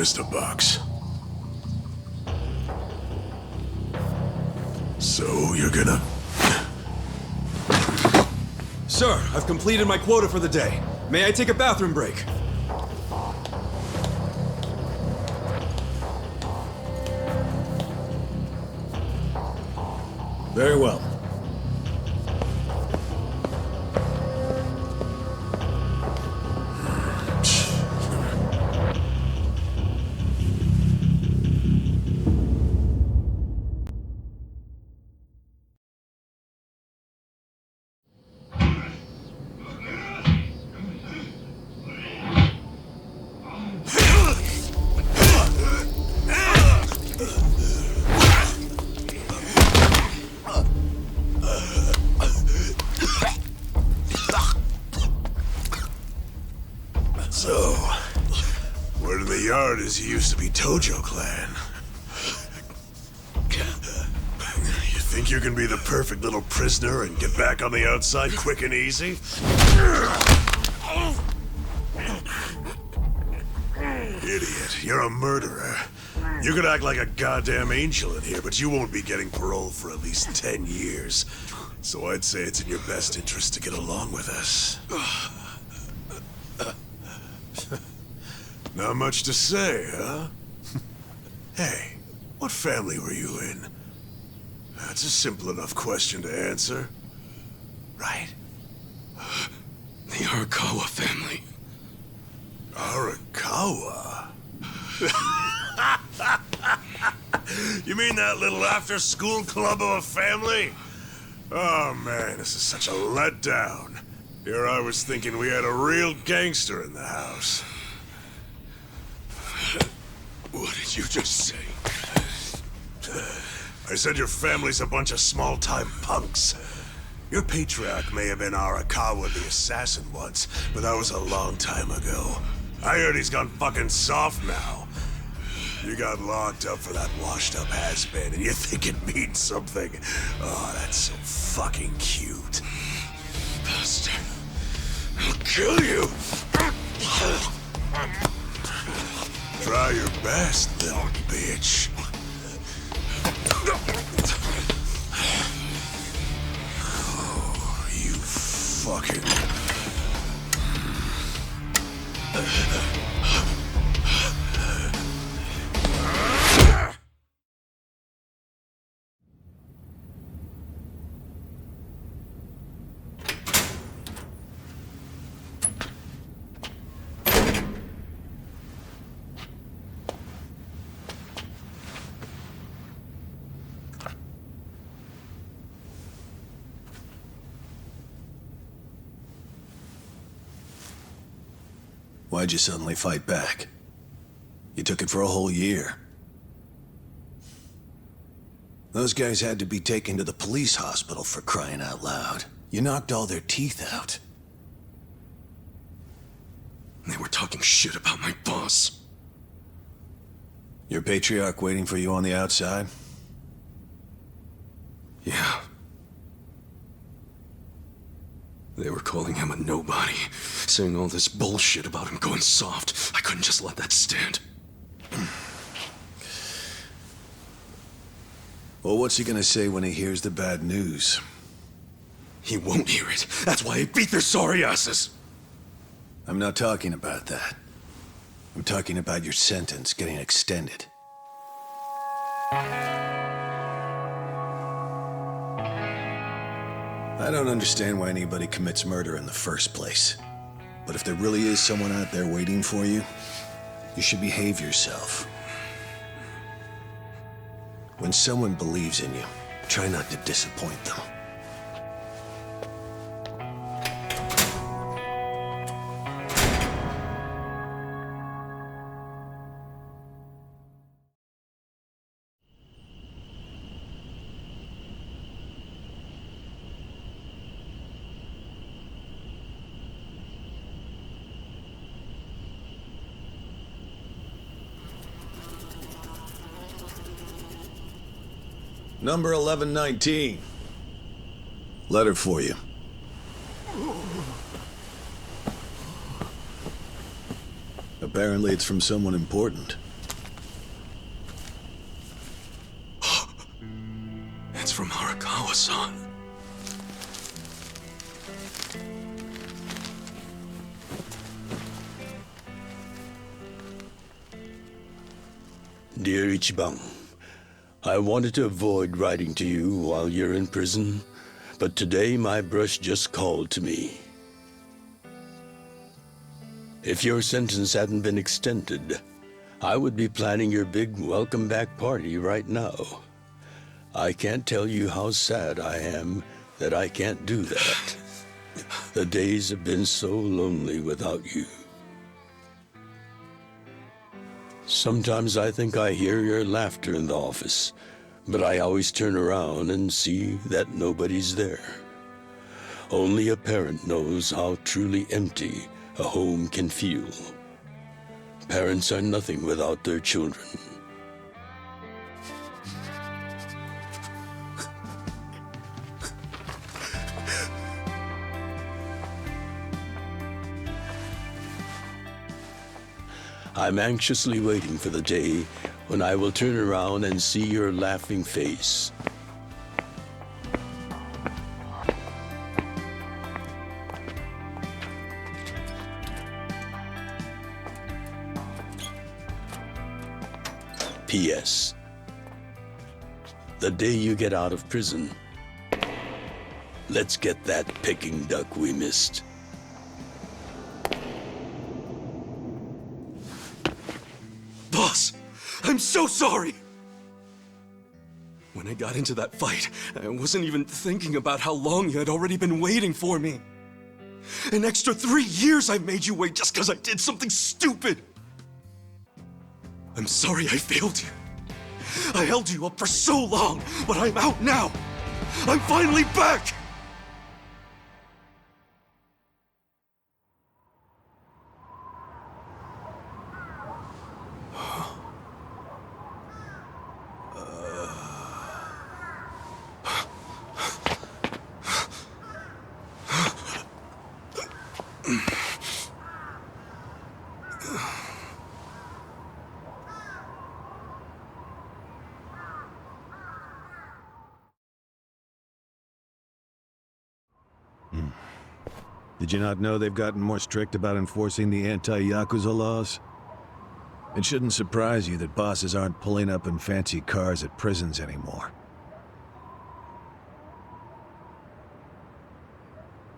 Mr. Box. So, you're gonna... Sir, I've completed my quota for the day. May I take a bathroom break? Very well. So, word in the yard is you used to be Tojo Clan. You think you can be the perfect little prisoner and get back on the outside quick and easy? Idiot, you're a murderer. You could act like a goddamn angel in here, but you won't be getting parole for at least 10 years. So I'd say it's in your best interest to get along with us. Not much to say, huh? Hey, what family were you in? That's a simple enough question to answer. Right? The Arakawa family. Arakawa? You mean that little after-school club of a family? Oh man, this is such a letdown. Here I was thinking we had a real gangster in the house. What did you just say? I said your family's a bunch of small-time punks. Your patriarch may have been Arakawa the assassin once, but that was a long time ago. I heard he's gone fucking soft now. You got locked up for that washed-up has-been, and you think it means something. Oh, that's so fucking cute. Bastard. I'll kill you! Try your best, little bitch. Oh, you fucking... Why'd you suddenly fight back? You took it for a whole year. Those guys had to be taken to the police hospital for crying out loud. You knocked all their teeth out. They were talking shit about my boss. Your patriarch waiting for you on the outside? Yeah. They were calling him a nobody, saying all this bullshit about him going soft. I couldn't just let that stand. Well, what's he gonna say when he hears the bad news? He won't hear it. That's why I beat their sorry asses. I'm not talking about that. I'm talking about your sentence getting extended. I don't understand why anybody commits murder in the first place. But if there really is someone out there waiting for you, you should behave yourself. When someone believes in you, try not to disappoint them. Number 1119. Letter for you. Apparently it's from someone important. It's from Arakawa-san. Dear Ichiban, I wanted to avoid writing to you while you're in prison, but today my brush just called to me. If your sentence hadn't been extended, I would be planning your big welcome back party right now. I can't tell you how sad I am that I can't do that. The days have been so lonely without you. Sometimes I think I hear your laughter in the office, but I always turn around and see that nobody's there. Only a parent knows how truly empty a home can feel. Parents are nothing without their children. I'm anxiously waiting for the day when I will turn around and see your laughing face. P.S. The day you get out of prison, let's get that Peking duck we missed. Boss, I'm so sorry! When I got into that fight, I wasn't even thinking about how long you had already been waiting for me. An extra 3 years I made you wait just because I did something stupid! I'm sorry I failed you. I held you up for so long, but I'm out now! I'm finally back! Did you not know they've gotten more strict about enforcing the anti-Yakuza laws? It shouldn't surprise you that bosses aren't pulling up in fancy cars at prisons anymore.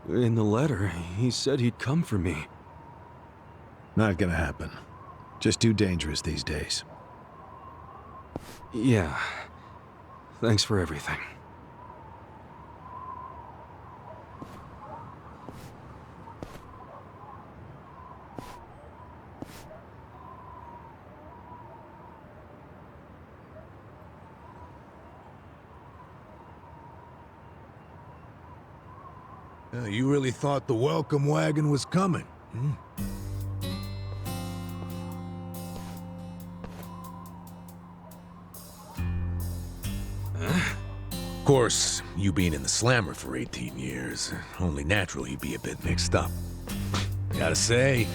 In the letter, he said he'd come for me. Not gonna happen. Just too dangerous these days. Yeah. Thanks for everything. You really thought the welcome wagon was coming, hmm? Of course, you being in the slammer for 18 years, only natural you'd be a bit mixed up. Gotta say,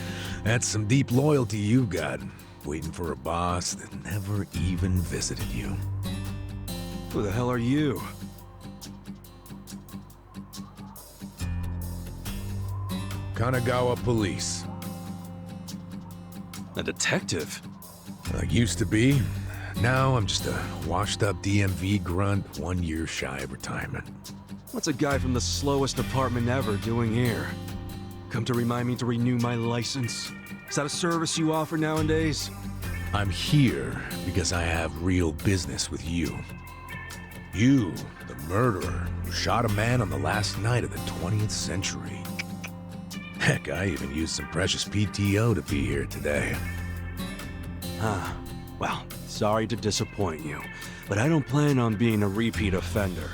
that's some deep loyalty you got, waiting for a boss that never even visited you. Who the hell are you? Kanagawa Police. A detective? Used to be. Now I'm just a washed-up DMV grunt 1 year shy of retirement. What's a guy from the slowest department ever doing here? Come to remind me to renew my license? Is that a service you offer nowadays? I'm here because I have real business with you. You, the murderer, who shot a man on the last night of the 20th century. Heck, I even used some precious PTO to be here today. Well, sorry to disappoint you, but I don't plan on being a repeat offender.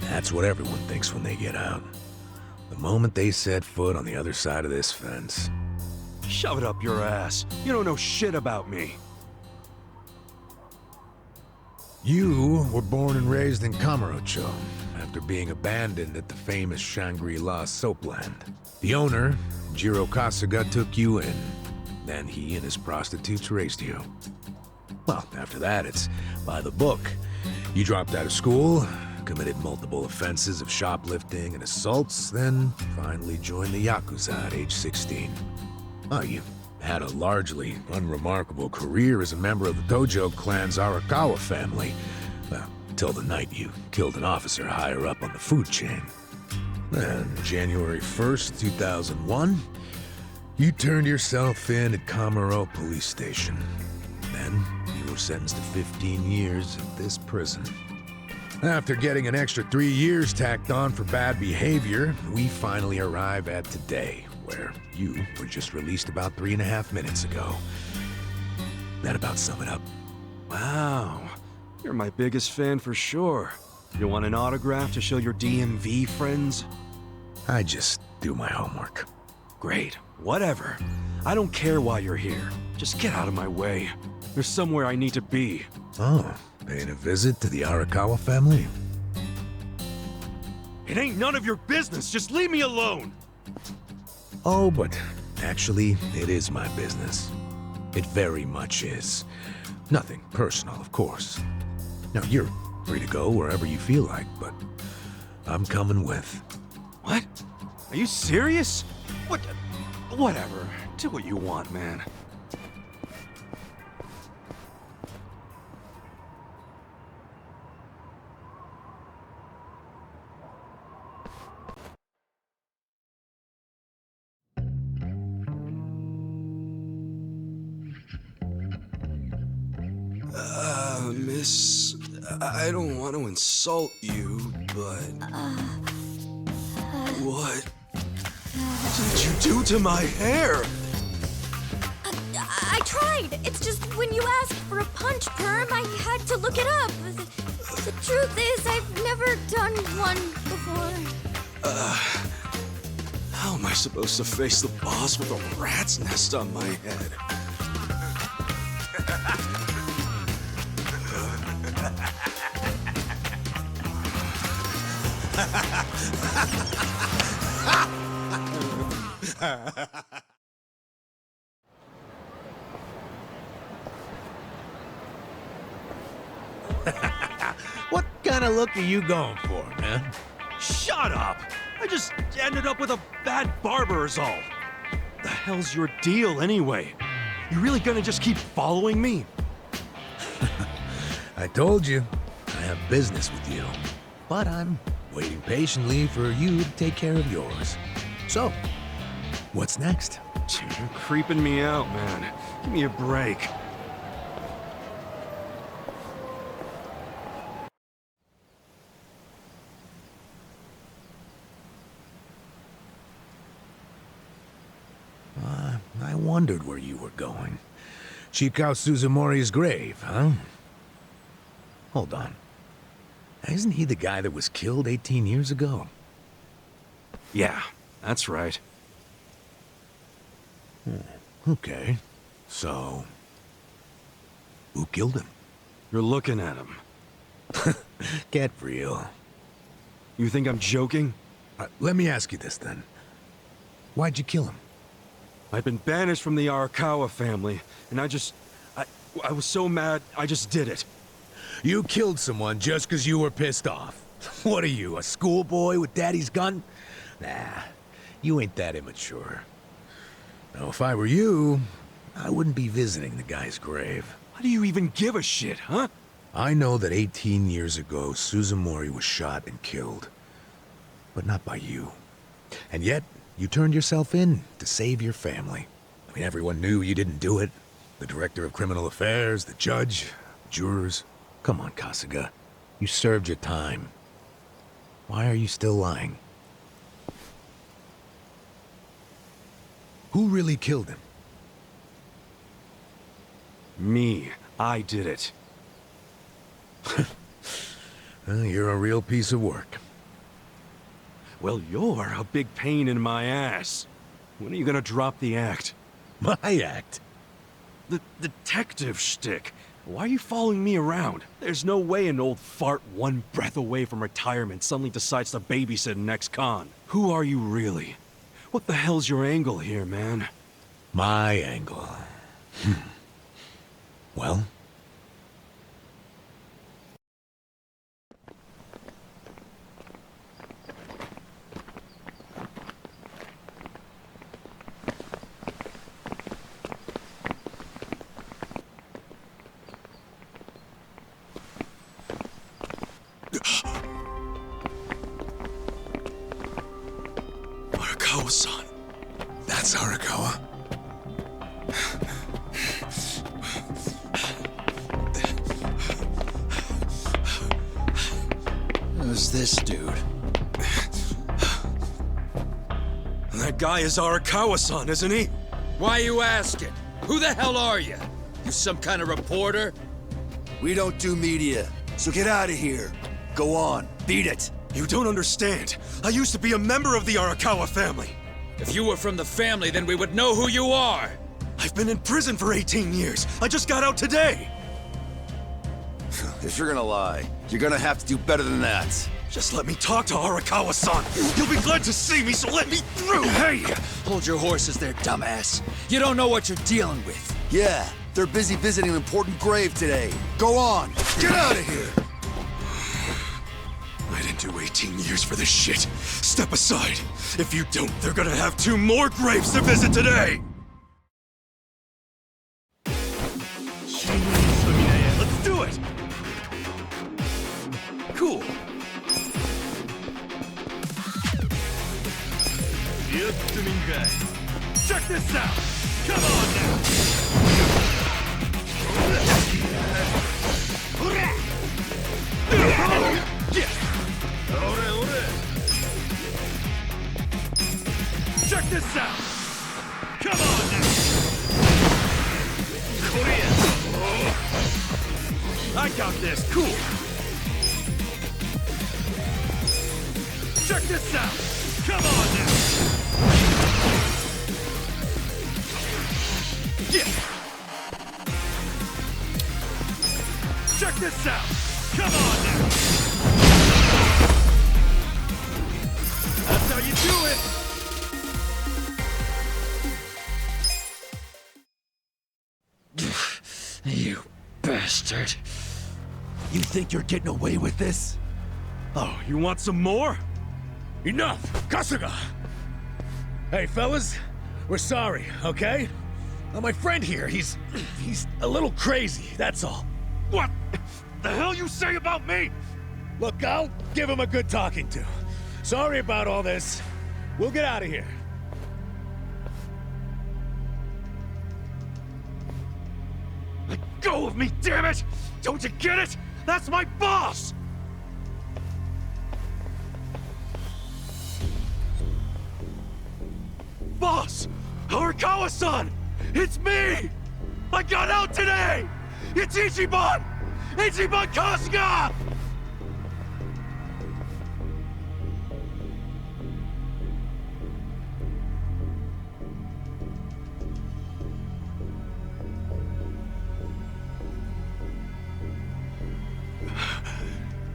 That's what everyone thinks when they get out. The moment they set foot on the other side of this fence. Shove it up your ass. You don't know shit about me. You were born and raised in Kamurocho, after being abandoned at the famous Shangri-La soapland. The owner, Ichiban Kasuga, took you in. Then he and his prostitutes raised you. Well, after that, it's by the book. You dropped out of school, committed multiple offenses of shoplifting and assaults, then finally joined the Yakuza at age 16. Oh, you had a largely unremarkable career as a member of the Tojo clan's Arakawa family. Well, till the night you killed an officer higher up on the food chain. Then, January 1st, 2001, you turned yourself in at Kamaro Police Station. Then, you were sentenced to 15 years at this prison. After getting an extra 3 years tacked on for bad behavior, we finally arrive at today, where you were just released about 3.5 minutes ago. That about sum it up. Wow. You're my biggest fan for sure. You want an autograph to show your DMV friends? I just do my homework. Great. Whatever. I don't care why you're here. Just get out of my way. There's somewhere I need to be. Oh, paying a visit to the Arakawa family? It ain't none of your business. Just leave me alone. Oh, but actually, it is my business. It very much is. Nothing personal, of course. Now, you're free to go wherever you feel like, but I'm coming with. What? Are you serious? What? Whatever. Do what you want, man. Miss, I don't want to insult you, but... What did you do to my hair? I tried. It's just when you asked for a punch perm, I had to look it up. The truth is, I've never done one before. How am I supposed to face the boss with a rat's nest on my head? What kind of look are you going for, man? Shut up! I just ended up with a bad barber is all. The hell's your deal anyway? You really gonna just keep following me? I told you, I have business with you. But I'm waiting patiently for you to take care of yours. So, what's next? You're creeping me out, man. Give me a break. I wondered where you were going. Chikao Suzumori's grave, huh? Hold on. Isn't he the guy that was killed 18 years ago? Yeah, that's right. Okay. So, who killed him? You're looking at him. Get real. You think I'm joking? Let me ask you this then. Why'd you kill him? I've been banished from the Arakawa family, and I was so mad, I just did it. You killed someone just because you were pissed off. What are you, a schoolboy with daddy's gun? Nah, you ain't that immature. Now, if I were you, I wouldn't be visiting the guy's grave. Why do you even give a shit, huh? I know that 18 years ago, Suzumori was shot and killed. But not by you. And yet, you turned yourself in to save your family. I mean, everyone knew you didn't do it. The director of criminal affairs, the judge, jurors. Come on, Kasuga. You served your time. Why are you still lying? Who really killed him? Me. I did it. You're a real piece of work. Well, you're a big pain in my ass. When are you gonna drop the act? My act? The detective shtick. Why are you following me around? There's no way an old fart one breath away from retirement suddenly decides to babysit an ex-con. Who are you really? What the hell's your angle here, man? My angle. Well, Arakawa-san. That's Arakawa? Who's this dude? That guy is Arakawa-san, isn't he? Why you asking? Who the hell are you? You some kind of reporter? We don't do media, so get out of here. Go on, beat it. You don't understand. I used to be a member of the Arakawa family. If you were from the family, then we would know who you are. I've been in prison for 18 years. I just got out today. If you're gonna lie, you're gonna have to do better than that. Just let me talk to Arakawa-san. You'll be glad to see me, so let me through. Hey! Hold your horses there, dumbass. You don't know what you're dealing with. Yeah, they're busy visiting an important grave today. Go on, get out of here! I didn't do 18 years for this shit. Step aside. If you don't, they're gonna have 2 more graves to visit today. Let's do it. Cool. Check this out! Come on now! Check this out! Come on now! I got this, cool! Check this out! Come on now! Yeah. Check this out! Come on now! That's how you do it! You bastard. You think you're getting away with this? Oh, you want some more? Enough! Kasuga! Hey, fellas, we're sorry, okay? My friend here, he's a little crazy, that's all. What the hell you say about me? Look, I'll give him a good talking to. Sorry about all this. We'll get out of here. Let go of me, damn it! Don't you get it? That's my boss! Boss! Arakawa-san! It's me! I got out today! It's Ichiban! Ichiban Kasuga!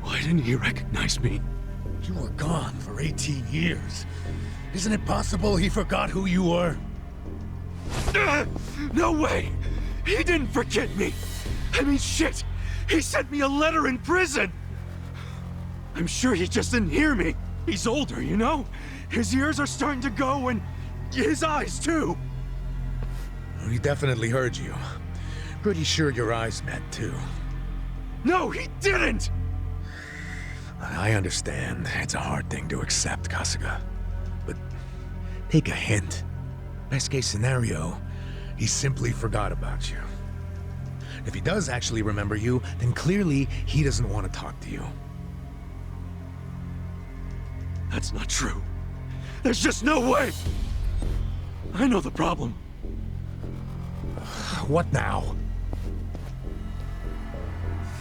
Why didn't he recognize me? You were gone for 18 years. Isn't it possible he forgot who you were? No way! He didn't forget me! I mean, shit! He sent me a letter in prison! I'm sure he just didn't hear me. He's older, you know? His ears are starting to go, and his eyes, too. He definitely heard you. Pretty sure your eyes met, too. No, he didn't! I understand. It's a hard thing to accept, Kasuga. But take a hint. Best case scenario, he simply forgot about you. If he does actually remember you, then clearly he doesn't want to talk to you. That's not true. There's just no way! I know the problem. What now?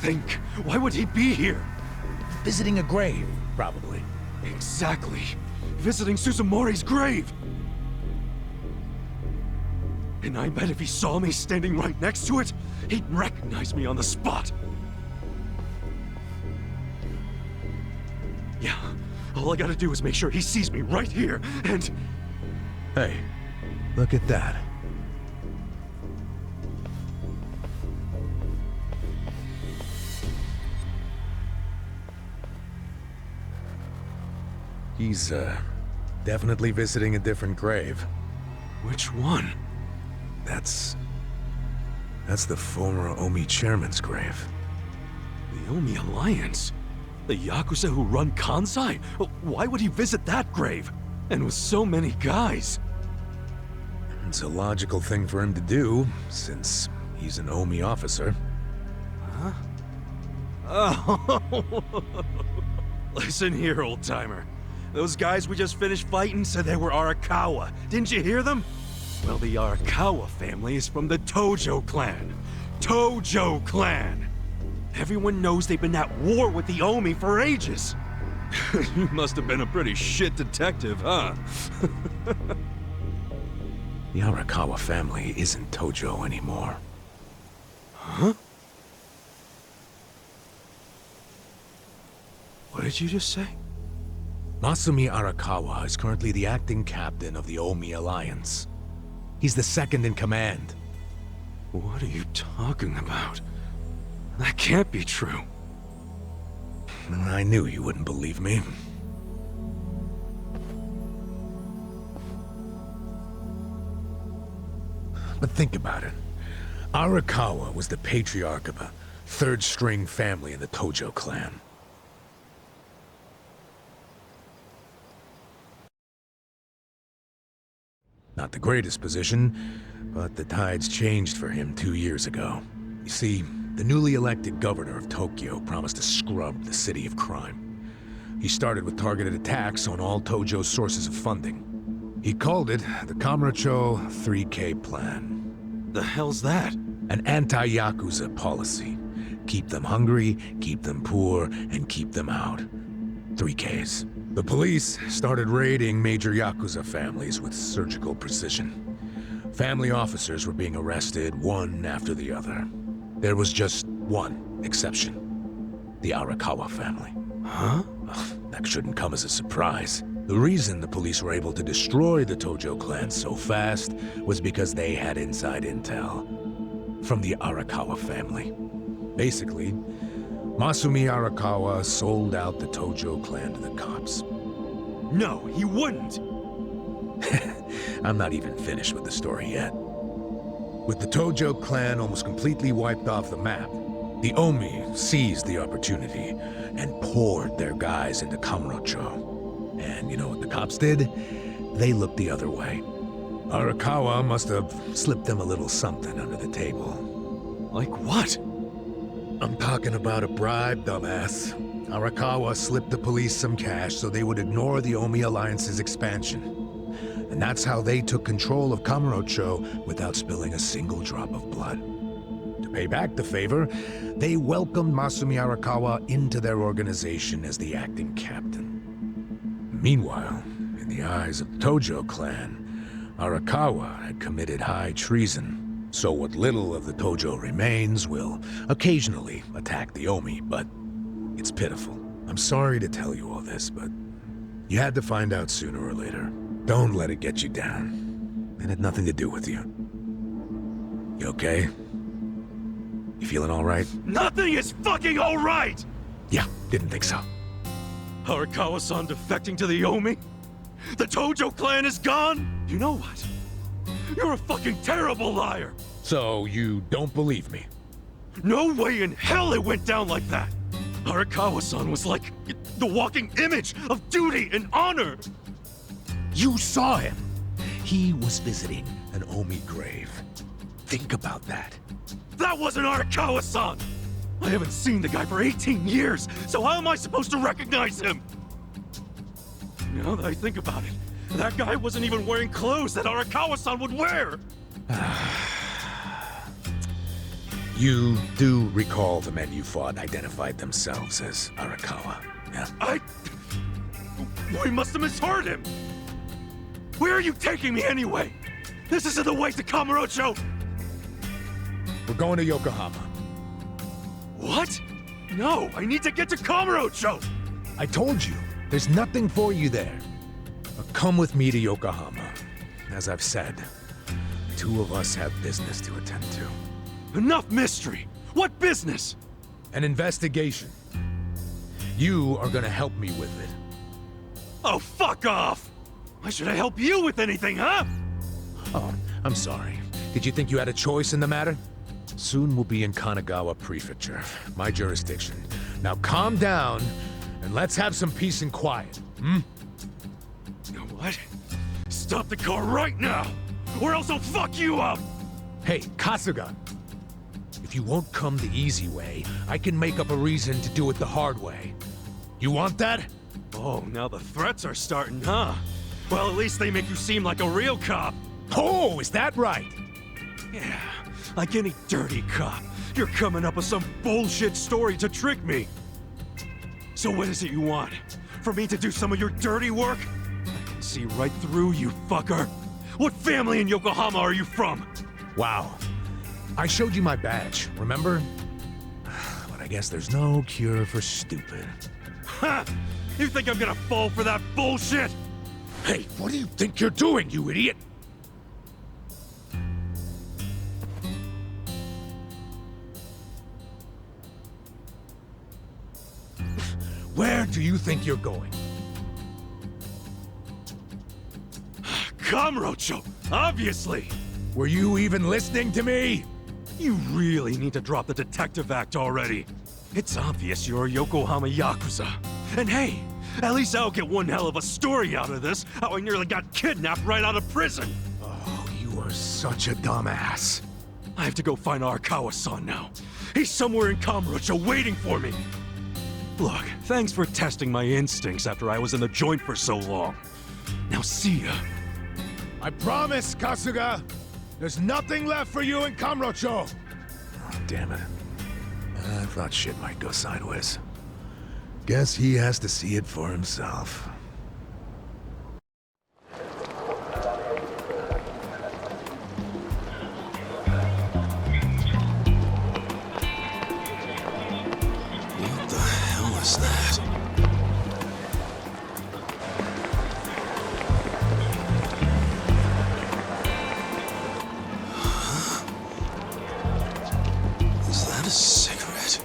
Think. Why would he be here? Visiting a grave, probably. Exactly. Visiting Suzumori's grave. And I bet if he saw me standing right next to it, he'd recognize me on the spot. Yeah, all I gotta do is make sure he sees me right here, and... Hey, look at that. He's, definitely visiting a different grave. Which one? That's the former Omi chairman's grave. The Omi Alliance? The Yakuza who run Kansai? Why would he visit that grave? And with so many guys. It's a logical thing for him to do, since he's an Omi officer. Huh? Oh. Listen here, old-timer. Those guys we just finished fighting said they were Arakawa. Didn't you hear them? Well, the Arakawa family is from the Tojo clan. Tojo clan! Everyone knows they've been at war with the Omi for ages. You must have been a pretty shit detective, huh? The Arakawa family isn't Tojo anymore. Huh? What did you just say? Masumi Arakawa is currently the acting captain of the Omi Alliance. He's the second in command. What are you talking about? That can't be true. I knew you wouldn't believe me. But think about it. Arakawa was the patriarch of a third-string family in the Tojo clan. Not the greatest position, but the tides changed for him 2 years ago. You see, the newly elected governor of Tokyo promised to scrub the city of crime. He started with targeted attacks on all Tojo's sources of funding. He called it the Kamurocho 3K Plan. The hell's that? An anti-Yakuza policy. Keep them hungry, keep them poor, and keep them out. 3Ks. The police started raiding major Yakuza families with surgical precision. Family officers were being arrested one after the other. There was just one exception. The Arakawa family. Huh? That shouldn't come as a surprise. The reason the police were able to destroy the Tojo clan so fast was because they had inside intel from the Arakawa family. Basically, Masumi Arakawa sold out the Tojo clan to the cops. No, he wouldn't! I'm not even finished with the story yet. With the Tojo clan almost completely wiped off the map, the Omi seized the opportunity and poured their guys into Kamurocho. And you know what the cops did? They looked the other way. Arakawa must have slipped them a little something under the table. Like what? I'm talking about a bribe, dumbass. Arakawa slipped the police some cash so they would ignore the Omi Alliance's expansion. And that's how they took control of Kamurocho without spilling a single drop of blood. To pay back the favor, they welcomed Masumi Arakawa into their organization as the acting captain. Meanwhile, in the eyes of the Tojo clan, Arakawa had committed high treason. So what little of the Tojo remains will occasionally attack the Omi, but it's pitiful. I'm sorry to tell you all this, but you had to find out sooner or later. Don't let it get you down. It had nothing to do with you. You okay? You feeling all right? Nothing is fucking all right! Yeah, didn't think so. Arakawa-san defecting to the Omi? The Tojo clan is gone? You know what? You're a fucking terrible liar! So you don't believe me? No way in hell it went down like that! Arakawa-san was like the walking image of duty and honor! You saw him! He was visiting an Omi grave. Think about that. That wasn't Arakawa-san! I haven't seen the guy for 18 years, so how am I supposed to recognize him? Now that I think about it, that guy wasn't even wearing clothes that Arakawa-san would wear! You do recall the men you fought identified themselves as Arakawa, yeah? We must have misheard him! Where are you taking me anyway? This isn't the way to Kamurocho! We're going to Yokohama. What? No, I need to get to Kamurocho! I told you, there's nothing for you there. But come with me to Yokohama. As I've said, the two of us have business to attend to. Enough mystery! What business? An investigation. You are gonna help me with it. Oh, fuck off! Why should I help you with anything, huh? Oh, I'm sorry. Did you think you had a choice in the matter? Soon we'll be in Kanagawa Prefecture, my jurisdiction. Now calm down, and let's have some peace and quiet, hmm? What? Stop the car right now, or else I'll fuck you up! Hey, Kasuga. If you won't come the easy way, I can make up a reason to do it the hard way. You want that? Oh, now the threats are starting, huh? Well, at least they make you seem like a real cop. Oh, is that right? Yeah, like any dirty cop, you're coming up with some bullshit story to trick me. So what is it you want? For me to do some of your dirty work? I can see right through you, fucker. What family in Yokohama are you from? Wow. I showed you my badge, remember? But I guess there's no cure for stupid. Ha! You think I'm gonna fall for that bullshit? Hey, what do you think you're doing, you idiot? Where do you think you're going? Kamurocho, obviously! Were you even listening to me? You really need to drop the detective act already. It's obvious you're a Yokohama Yakuza. And hey, at least I'll get one hell of a story out of this, how I nearly got kidnapped right out of prison. Oh, you are such a dumbass. I have to go find Arakawa-san now. He's somewhere in Kamurocho waiting for me. Look, thanks for testing my instincts after I was in the joint for so long. Now see ya. I promise, Kasuga! There's nothing left for you in Kamurocho! Oh, damn it. I thought shit might go sideways. Guess he has to see it for himself. What the hell is that? Is that a cigarette?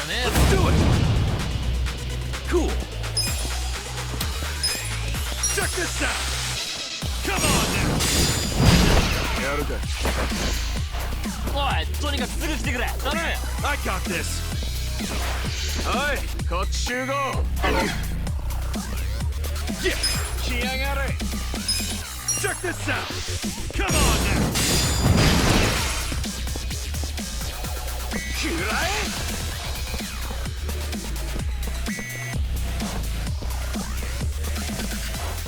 Let's do it! Cool. Check this out! Come on now! やるか。おい、とにかくすぐ来てくれ。頼む。I got this! おい、こっち集合。 Yeah! 来やがれ。 Check this out! Come on now! くらえ。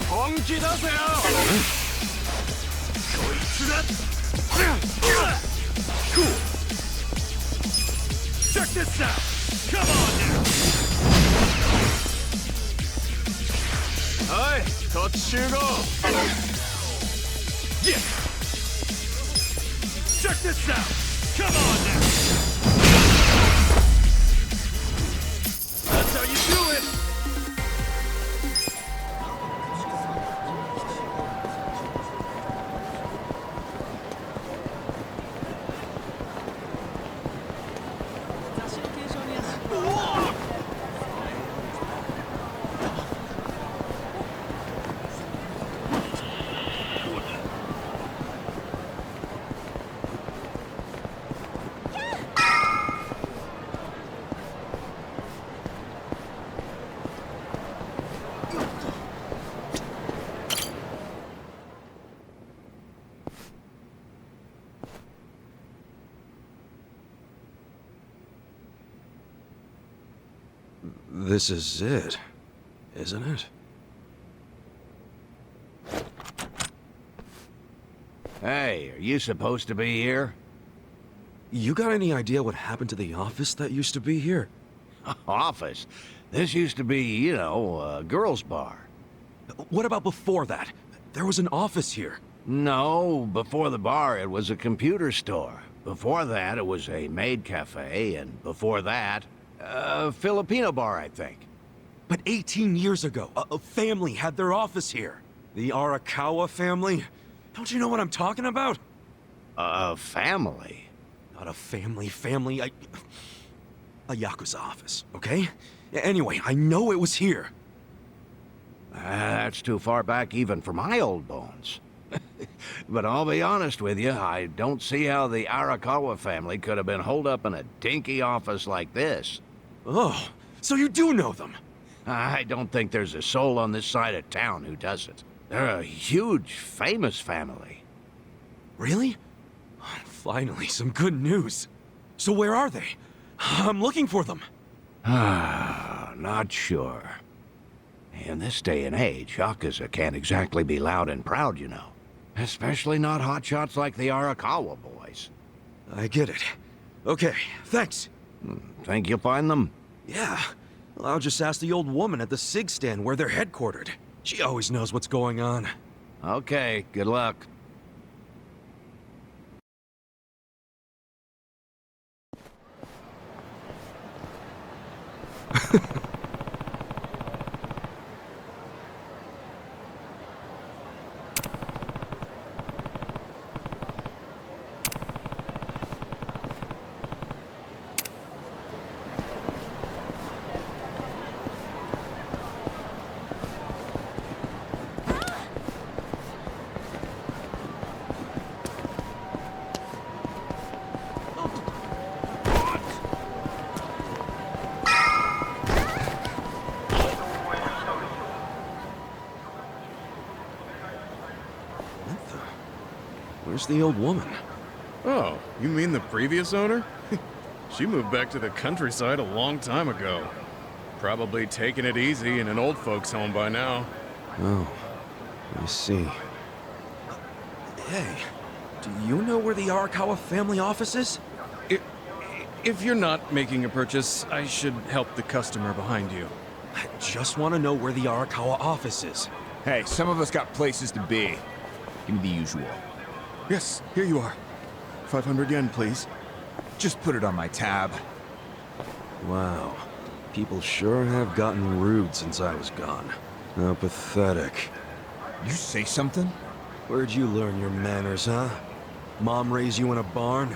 本気出せよ。こいつだ! Cool! Check this out! Come on now! おい、こっち集合。 Yeah! Check this out! Come on now! That's how you do it! This is it, isn't it? Hey, are you supposed to be here? you got any idea what happened to the office that used to be here? Office? This used to be, you know, a girls' bar. What about before that? There was an office here. No, before the bar, it was a computer store. Before that, it was a maid cafe, and before that, a Filipino bar, I think. But 18 years ago, a family had their office here. The Arakawa family? Don't you know what I'm talking about? A family? Not a family, a Yakuza office, okay? Anyway, I know it was here. That's too far back even for my old bones. But I'll be honest with you, I don't see how the Arakawa family could have been holed up in a dinky office like this. Oh, so you do know them? I don't think there's a soul on this side of town who doesn't. They're a huge, famous family. Really? Finally, some good news. So where are they? I'm looking for them. Not sure. In this day and age, Yakuza can't exactly be loud and proud, you know. Especially not hotshots like the Arakawa boys. I get it. Okay, thanks. Think you'll find them? Yeah. Well, I'll just ask the old woman at the SIG stand where they're headquartered. She always knows what's going on. Okay, good luck. Where's the old woman? Oh, you mean the previous owner? She moved back to the countryside a long time ago. Probably taking it easy in an old folks' home by now. Oh, I see. Hey, do you know where the Arakawa family office is? If you're not making a purchase, I should help the customer behind you. I just want to know where the Arakawa office is. Hey, some of us got places to be. Give me the usual. Yes, here you are. 500 yen, please. Just put it on my tab. Wow. People sure have gotten rude since I was gone. How pathetic. You say something? Where'd you learn your manners, huh? Mom raised you in a barn?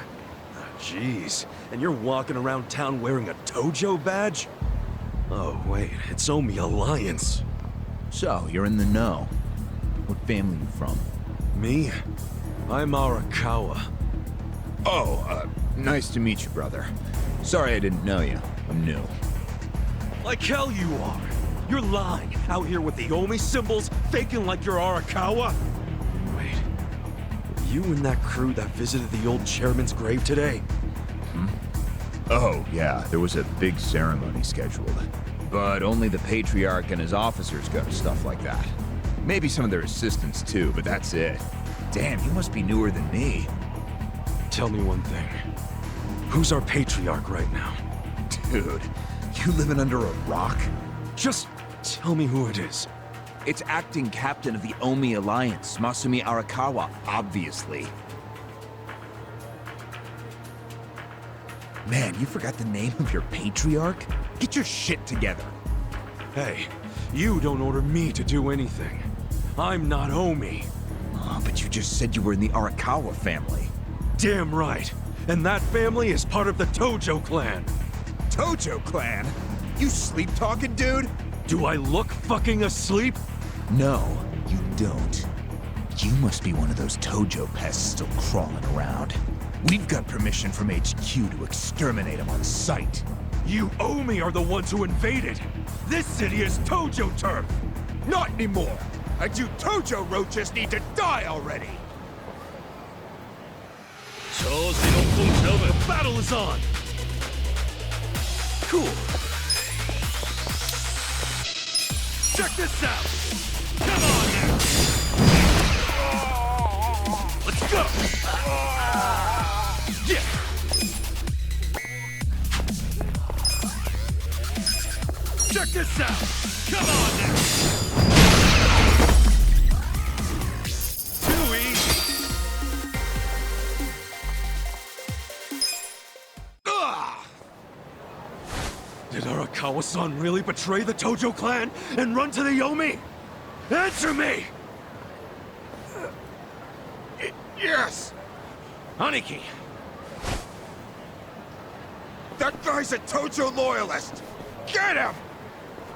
Jeez. And you're walking around town wearing a Tojo badge? Oh, wait. It's Omi Alliance. So, you're in the know. What family you from? Me? I'm Arakawa. Oh, nice to meet you, brother. Sorry I didn't know you. I'm new. Like hell you are! You're lying, out here with the Omi symbols, faking like you're Arakawa? Wait, were you and that crew that visited the old chairman's grave today? Oh, yeah, there was a big ceremony scheduled. But only the Patriarch and his officers go to stuff like that. Maybe some of their assistants too, but that's it. Damn, you must be newer than me. Tell me one thing. Who's our Patriarch right now? Dude, you living under a rock? Just tell me who it is. It's acting captain of the Omi Alliance, Masumi Arakawa, obviously. Man, you forgot the name of your Patriarch? Get your shit together. Hey, you don't order me to do anything. I'm not Omi. Oh, but you just said you were in the Arakawa family. Damn right. And that family is part of the Tojo clan. Tojo clan? You sleep-talking, dude? Do I look fucking asleep? No, you don't. You must be one of those Tojo pests still crawling around. We've got permission from HQ to exterminate them on sight. You Omi are the ones who invaded. This city is Tojo turf. Not anymore. And you Tojo roaches need to die already. The battle is on. Cool. Check this out. Come on now. Let's go. Yeah. lights out! Come on now! Too easy! Did Arakawa-san really betray the Tojo clan and run to the Yomi? Answer me! Yes! Aniki! That guy's a Tojo loyalist! Get him!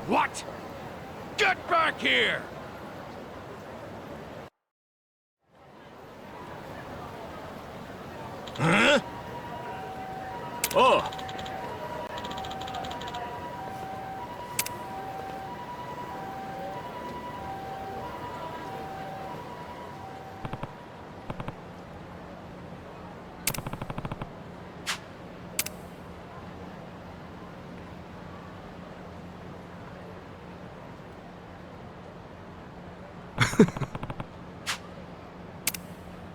What? Get back here! Huh? Oh!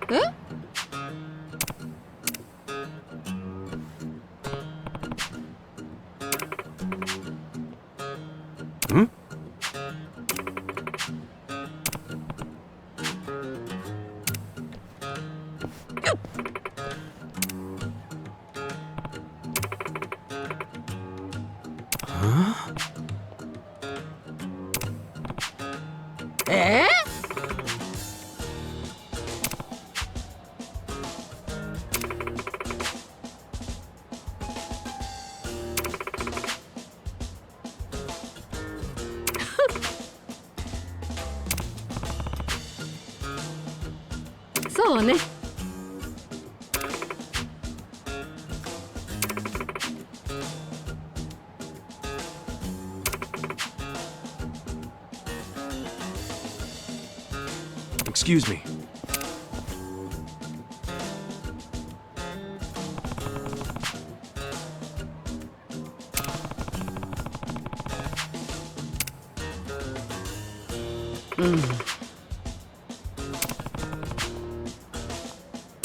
Huh? Hmm? Huh? Eh?そうね。Excuse me.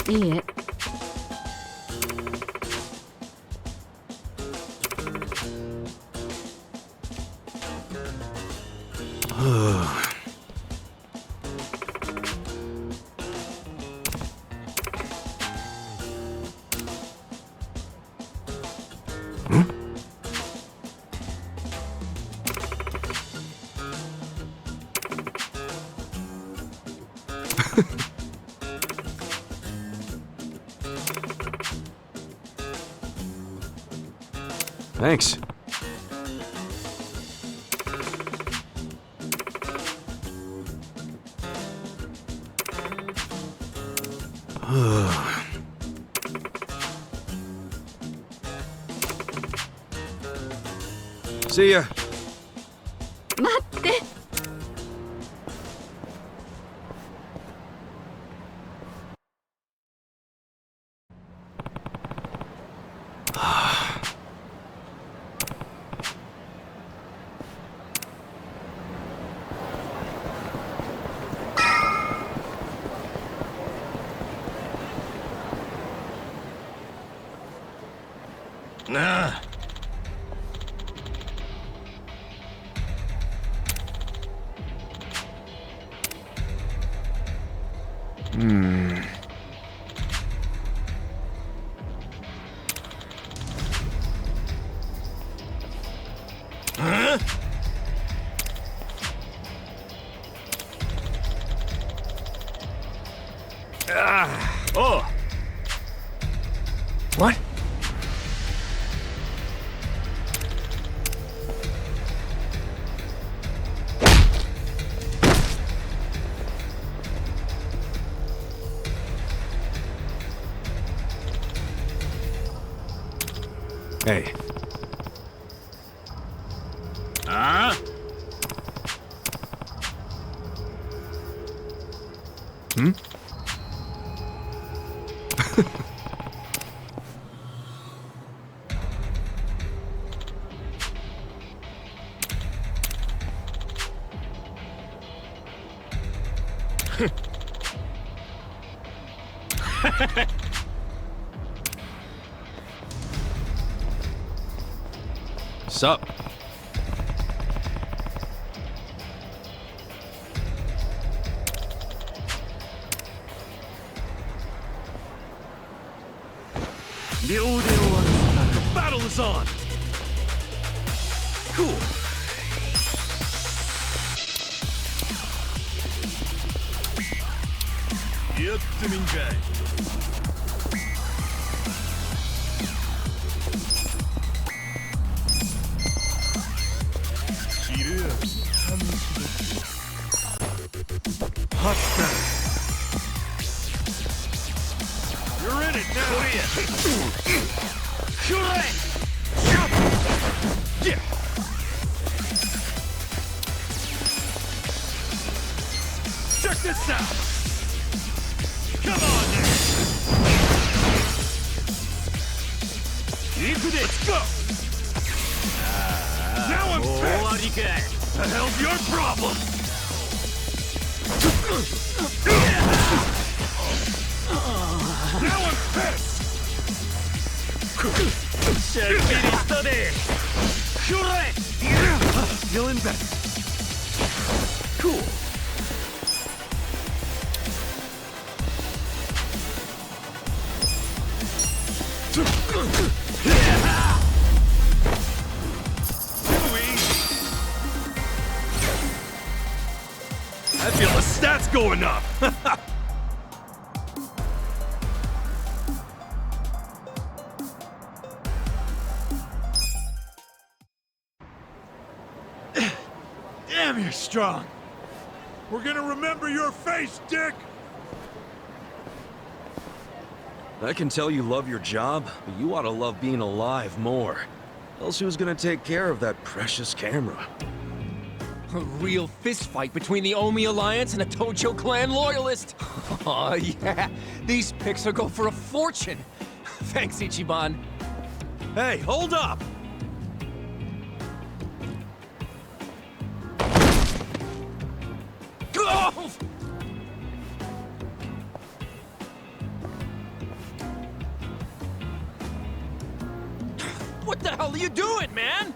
いいえ。Thanks. See ya. 待って。なあ。Huh? Oh. What? Hey. Huh? Hmm? Sup? The battle is on! Cool. Much better. You're in it now. Yeah. Check this out. Come on now. Let's go. Now I'm pissed. The hell's your problem? Now I'm pissed! Feeling better. Cool. I feel the stats going up! Damn, you're strong. We're gonna remember your face, Dick! I can tell you love your job, but you ought to love being alive more. Else who's gonna take care of that precious camera? A real fistfight between the Omi Alliance and a Tojo clan loyalist. Oh yeah, these pics will go for a fortune. Thanks, Ichiban. Hey, hold up! Oh! What the hell are you doing, man?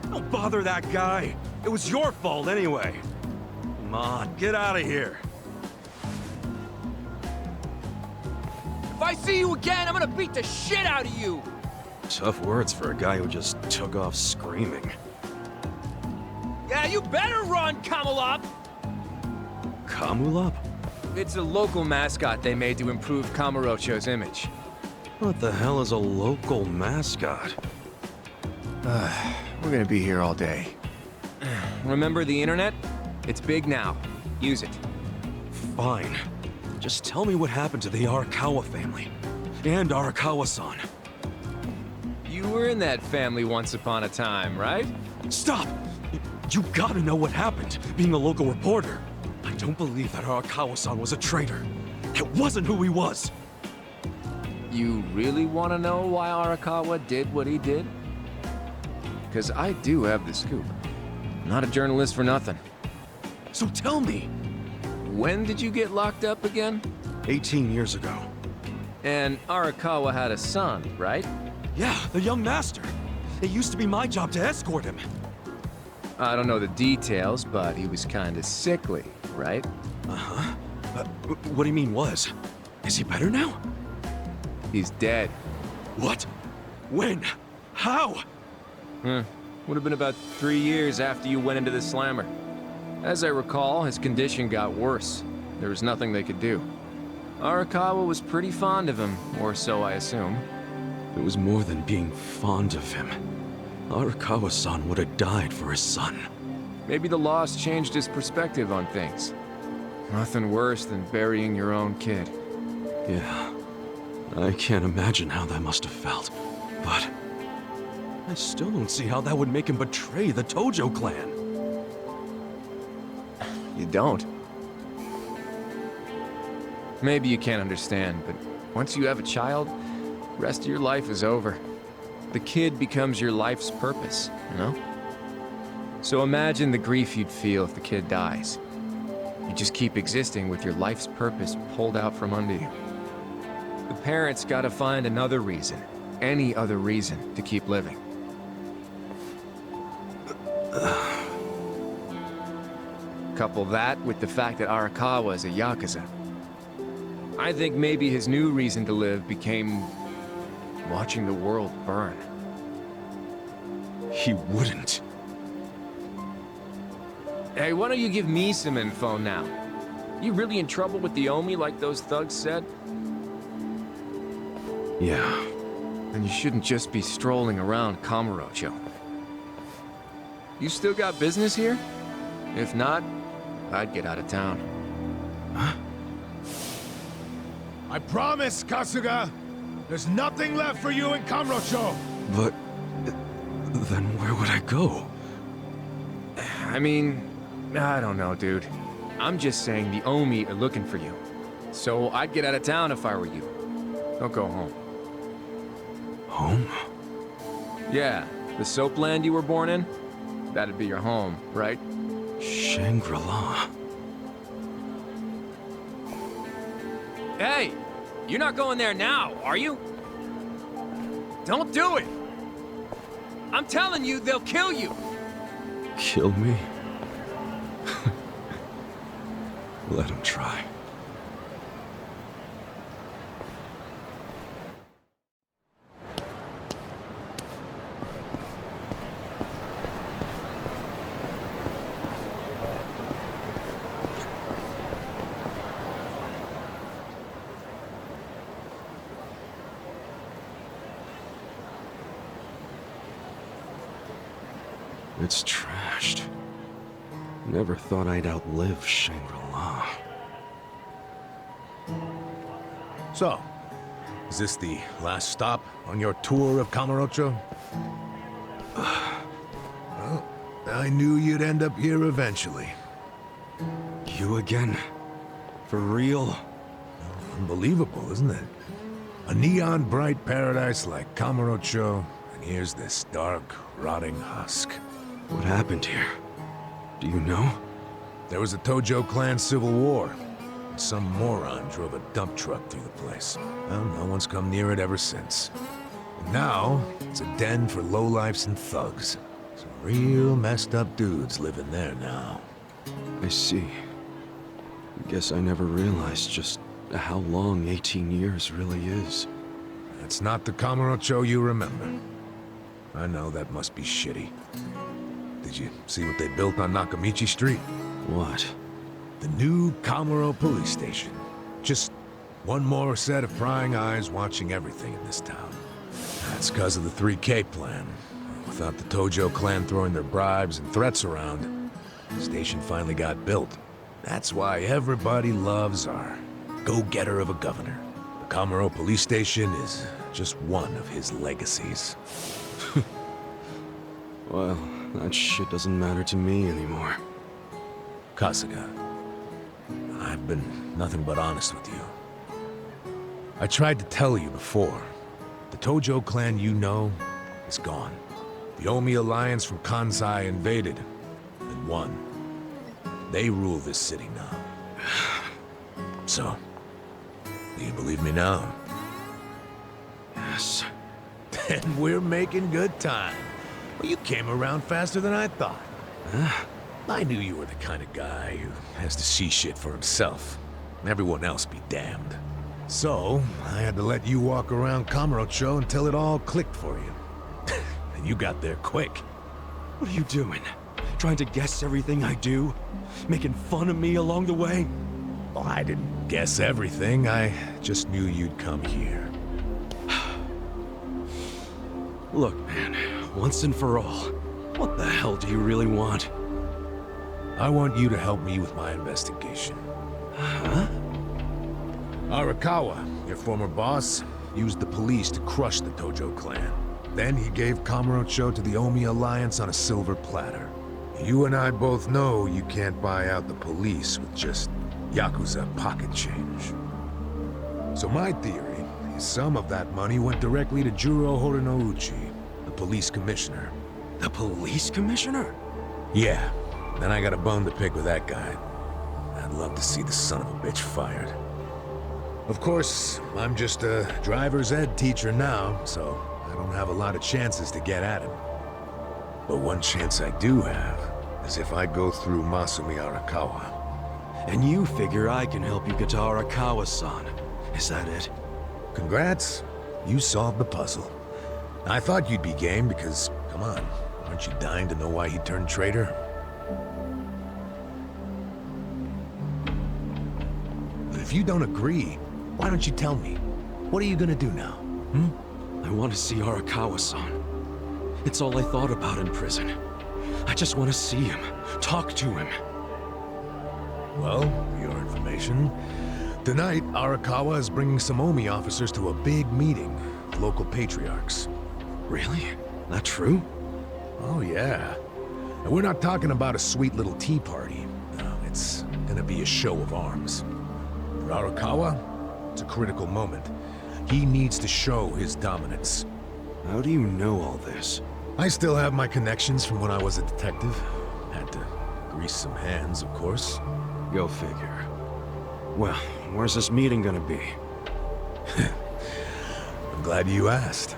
Don't bother that guy. It was your fault anyway. Come on, get out of here. If I see you again, I'm gonna beat the shit out of you! Tough words for a guy who just took off screaming. Yeah, you better run, Kamalop! Kamulop? It's a local mascot they made to improve Kamurocho's image. What the hell is a local mascot? We're gonna be here all day. Remember the internet? It's big now. Use it. Fine. Just tell me what happened to the Arakawa family. And Arakawa-san. You were in that family once upon a time, right? Stop! You gotta know what happened, being a local reporter. I don't believe that Arakawa-san was a traitor. That wasn't who he was. You really want to know why Arakawa did what he did? Because I do have the scoop. I'm not a journalist for nothing. So tell me. When did you get locked up again? 18 years ago. And Arakawa had a son, right? Yeah, the young master. It used to be my job to escort him. I don't know the details, but he was kinda sickly, right? Uh-huh. What do you mean was? Is he better now? He's dead. What? When? How? Would have been about 3 years after you went into the slammer. As I recall, his condition got worse. There was nothing they could do. Arakawa was pretty fond of him, or so I assume. It was more than being fond of him. Arakawa-san would have died for his son. Maybe the loss changed his perspective on things. Nothing worse than burying your own kid. Yeah. I can't imagine how that must have felt. But I still don't see how that would make him betray the Tojo clan. You don't. Maybe you can't understand, but once you have a child, the rest of your life is over. The kid becomes your life's purpose, you know? So imagine the grief you'd feel if the kid dies. You just keep existing with your life's purpose pulled out from under you. The parents gotta find another reason, any other reason, to keep living. Couple that with the fact that Arakawa is a Yakuza. I think maybe his new reason to live became watching the world burn. He wouldn't. Hey, why don't you give me some info now? You really in trouble with the Omi like those thugs said? Yeah. Then you shouldn't just be strolling around Kamurocho. You still got business here? If not, I'd get out of town. Huh? I promise, Kasuga! There's nothing left for you in Kamurocho! But... then where would I go? I mean, I don't know, dude. I'm just saying the Omi are looking for you. So I'd get out of town if I were you. Don't go home. Home? Yeah, the soap land you were born in? That'd be your home, right? Shangri-La. Hey! You're not going there now, are you? Don't do it! I'm telling you, they'll kill you! Kill me? Let him try. It's trashed. Never thought I'd outlive Shangri-La. So, is this the last stop on your tour of Kamurocho? Well, I knew you'd end up here eventually. You again? For real? Unbelievable, isn't it? A neon-bright paradise like Kamurocho, and here's this dark, rotting husk. What happened here? Do you know? There was a Tojo clan civil war. And some moron drove a dump truck through the place. Well, no one's come near it ever since. And now, it's a den for lowlifes and thugs. Some real messed up dudes living there now. I see. Guess I never realized just how long 18 years really is. It's not the Kamurocho you remember. I know that must be shitty. Did you see what they built on Nakamichi Street? What? The new Kamuro police station. Just one more set of prying eyes watching everything in this town. That's because of the 3K plan. Without the Tojo clan throwing their bribes and threats around, the station finally got built. That's why everybody loves our go-getter of a governor. The Kamuro police station is just one of his legacies. Well, that shit doesn't matter to me anymore. Kasuga, I've been nothing but honest with you. I tried to tell you before. The Tojo clan you know is gone. The Omi alliance from Kansai invaded and won. They rule this city now. So, do you believe me now? Yes. Then we're making good time. Well, you came around faster than I thought. Huh? I knew you were the kind of guy who has to see shit for himself. Everyone else be damned. So, I had to let you walk around Kamurocho until it all clicked for you. And you got there quick. What are you doing? Trying to guess everything I do? Making fun of me along the way? Well, I didn't guess everything. I just knew you'd come here. Look, man, once and for all, what the hell do you really want? I want you to help me with my investigation. Huh? Arakawa, your former boss, used the police to crush the Tojo clan. Then he gave Kamurocho to the Omi alliance on a silver platter. You and I both know you can't buy out the police with just Yakuza pocket change. So my theory is some of that money went directly to Juro Horinouchi, the police commissioner. The police commissioner? Yeah. Then I got a bone to pick with that guy. I'd love to see the son of a bitch fired. Of course, I'm just a driver's ed teacher now, so I don't have a lot of chances to get at him. But one chance I do have is if I go through Masumi Arakawa. And you figure I can help you get to Arakawa-san. Is that it? Congrats. You solved the puzzle. I thought you'd be game because, come on, aren't you dying to know why he turned traitor? But if you don't agree, why don't you tell me? What are you gonna do now? I want to see Arakawa-san. It's all I thought about in prison. I just want to see him, talk to him. Well, for your information, tonight Arakawa is bringing some Omi officers to a big meeting with local patriarchs. Really? That true? Oh, yeah. And we're not talking about a sweet little tea party. No, it's gonna be a show of arms. For Arakawa, it's a critical moment. He needs to show his dominance. How do you know all this? I still have my connections from when I was a detective. Had to grease some hands, of course. Go figure. Well, where's this meeting gonna be? I'm glad you asked.